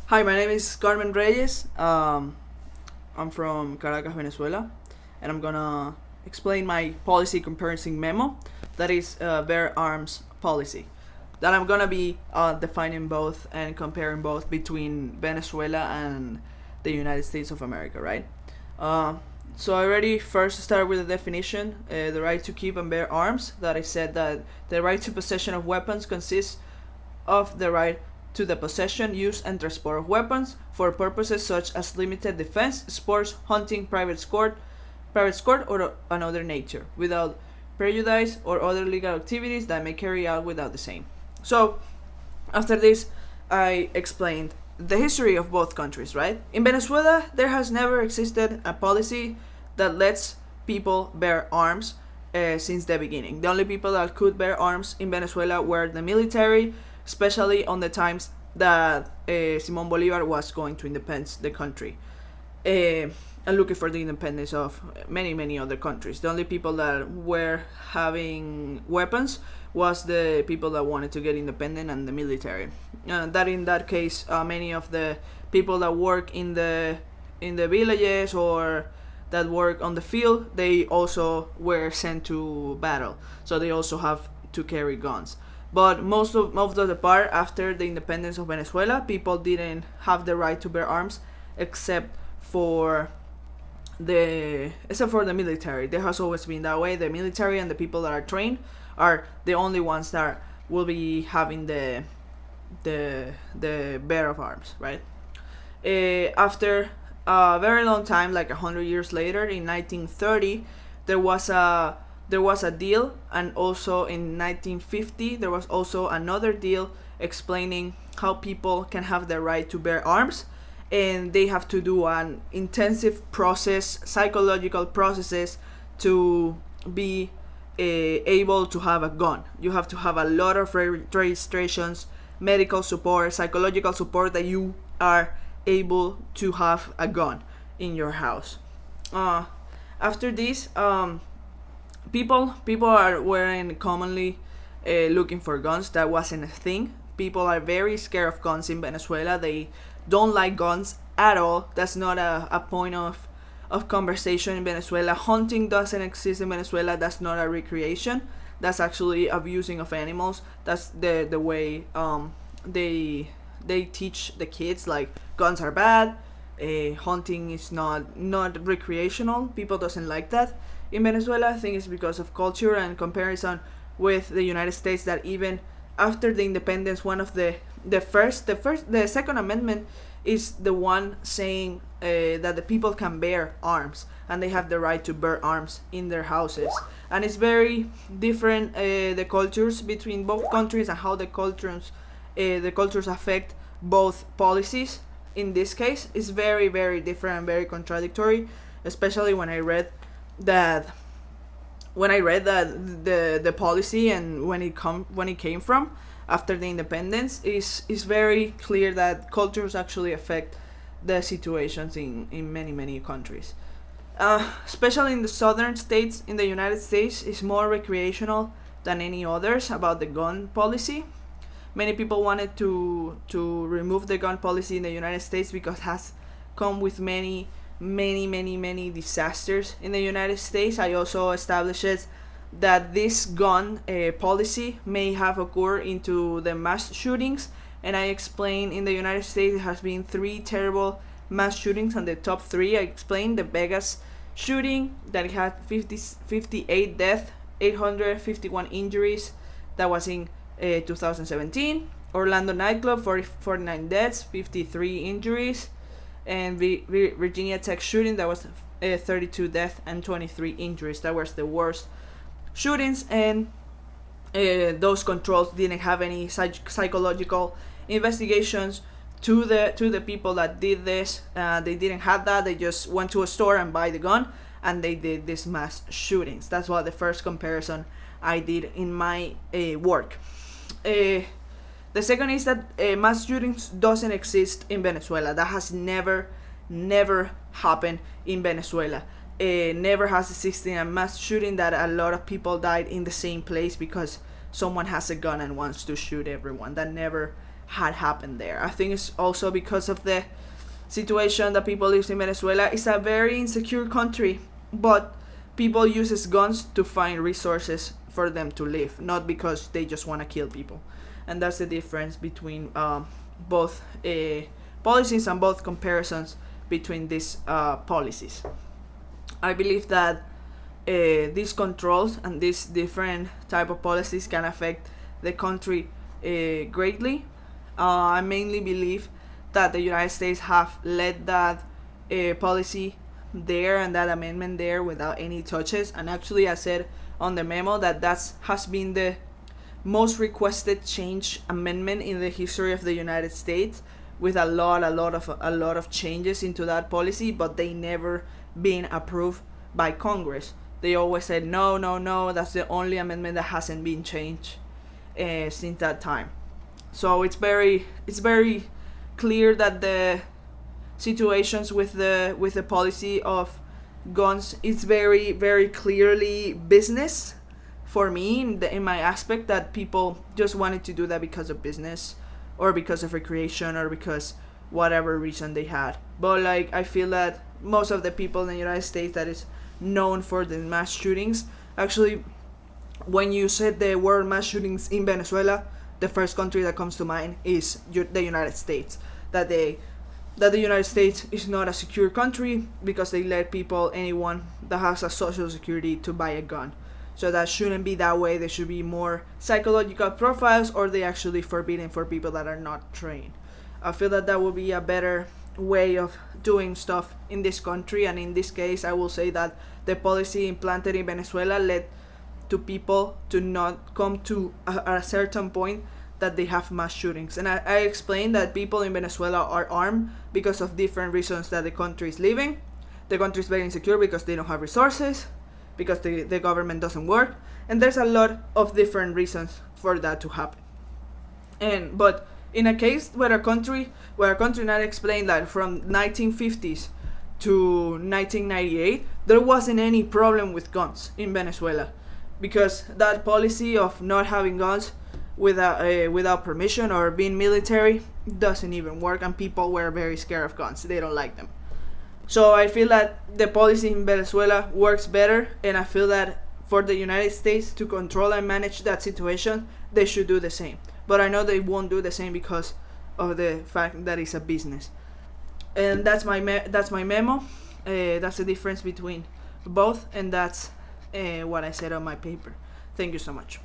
Hi, my name is Carmen Reyes. I'm from Caracas, Venezuela, and I'm gonna explain my policy comparison memo. That is bear arms policy. That I'm gonna be defining both and comparing both between Venezuela and the United States of America, right? Uh, so I already first start with the definition, the right to keep and bear arms. That I said that the right to possession of weapons consists of the right to the possession, use, and transport of weapons for purposes such as limited defense, sports, hunting, private sport, or another nature, without prejudice or other legal activities that may carry out without the same. So, after this, I explained the history of both countries, right? In Venezuela, there has never existed a policy that lets people bear arms since the beginning. The only people that could bear arms in Venezuela were the military, especially on the times that Simon Bolivar was going to independence the country. And looking for the independence of many other countries. The only people that were having weapons was the people that wanted to get independent and the military. That in that case, many of the people that work in the villages or that work on the field, they also were sent to battle, so they also have to carry guns. But most of the part after the independence of Venezuela, people didn't have the right to bear arms, except for the military. There has always been that way. The military and the people that are trained are the only ones that will be having the bear of arms, right? After a very long time, like 100 years later, in 1930, there was a deal, and also in 1950 there was also another deal explaining how people can have the right to bear arms, and they have to do an intensive process, psychological processes, to be able to have a gun. You have to have a lot of registrations, medical support, psychological support, that you are able to have a gun in your house. Uh, After this, people are wearing commonly looking for guns. That wasn't a thing. People are very scared of guns in Venezuela. They don't like guns at all. That's not a point of conversation in Venezuela. Hunting doesn't exist in Venezuela. That's not a recreation. That's actually abusing of animals. That's the way they teach the kids, like, guns are bad. Hunting is not recreational. People doesn't like that in Venezuela. I think it's because of culture and comparison with the United States, that even after the independence, one of the second amendment is the one saying that the people can bear arms and they have the right to bear arms in their houses. And it's very different, the cultures between both countries, and how the cultures affect both policies. In this case, is very different and very contradictory, especially when I read that the policy, and when it came from after the independence, is very clear that cultures actually affect the situations in many countries. Especially in the southern states in the United States, is more recreational than any others about the gun policy. Many people wanted to remove the gun policy in the United States because it has come with many disasters in the United States. I also established that this gun policy may have occurred into the mass shootings, and I explained in the United States there has been 3 terrible mass shootings, and the top 3 I explained: the Vegas shooting that had 58 deaths, 851 injuries, that was in 2017. Orlando nightclub, 49 deaths, 53 injuries. And Virginia Tech shooting, that was 32 deaths and 23 injuries. That was the worst shootings, and those controls didn't have any psychological investigations to the people that did this. They didn't have that. They just went to a store and buy the gun, and they did these mass shootings. That's what the first comparison I did in my work. The second is that mass shootings doesn't exist in Venezuela. That has never happened in Venezuela. Never has existed a mass shooting that a lot of people died in the same place because someone has a gun and wants to shoot everyone. That never had happened there. I think it's also because of the situation that people live in Venezuela. It's a very insecure country, but people uses guns to find resources for them to live, not because they just want to kill people. And that's the difference between both policies and both comparisons between these policies. I believe that these controls and these different type of policies can affect the country greatly. I mainly believe that the United States have let that policy there and that amendment there without any touches. And actually, I said on the memo that has been the most requested change amendment in the history of the United States, with a lot of changes into that policy, but they never been approved by Congress. They always said no. That's the only amendment that hasn't been changed since that time. So it's very clear that the situations with the policy of guns is very clearly business for me in my aspect, that people just wanted to do that because of business or because of recreation or because whatever reason they had. But like, I feel that most of the people in the United States that is known for the mass shootings, actually, when you said the word mass shootings in Venezuela, the first country that comes to mind is the United States. That the United States is not a secure country because they let anyone that has a social security to buy a gun. So that shouldn't be that way. There should be more psychological profiles, or they actually forbidden for people that are not trained. I feel that would be a better way of doing stuff in this country, and in this case I will say that the policy implanted in Venezuela led to people to not come to a certain point that they have mass shootings. And I explained that people in Venezuela are armed because of different reasons that the country is living. The country is very insecure because they don't have resources, because the government doesn't work, and there's a lot of different reasons for that to happen. But in a case where a country not explained that from 1950s to 1998 there wasn't any problem with guns in Venezuela, because that policy of not having guns without permission or being military doesn't even work, and people were very scared of guns. They don't like them. So I feel that the policy in Venezuela works better, and I feel that for the United States to control and manage that situation, they should do the same. But I know they won't do the same because of the fact that it's a business. And that's my memo. That's the difference between both, and that's what I said on my paper. Thank you so much.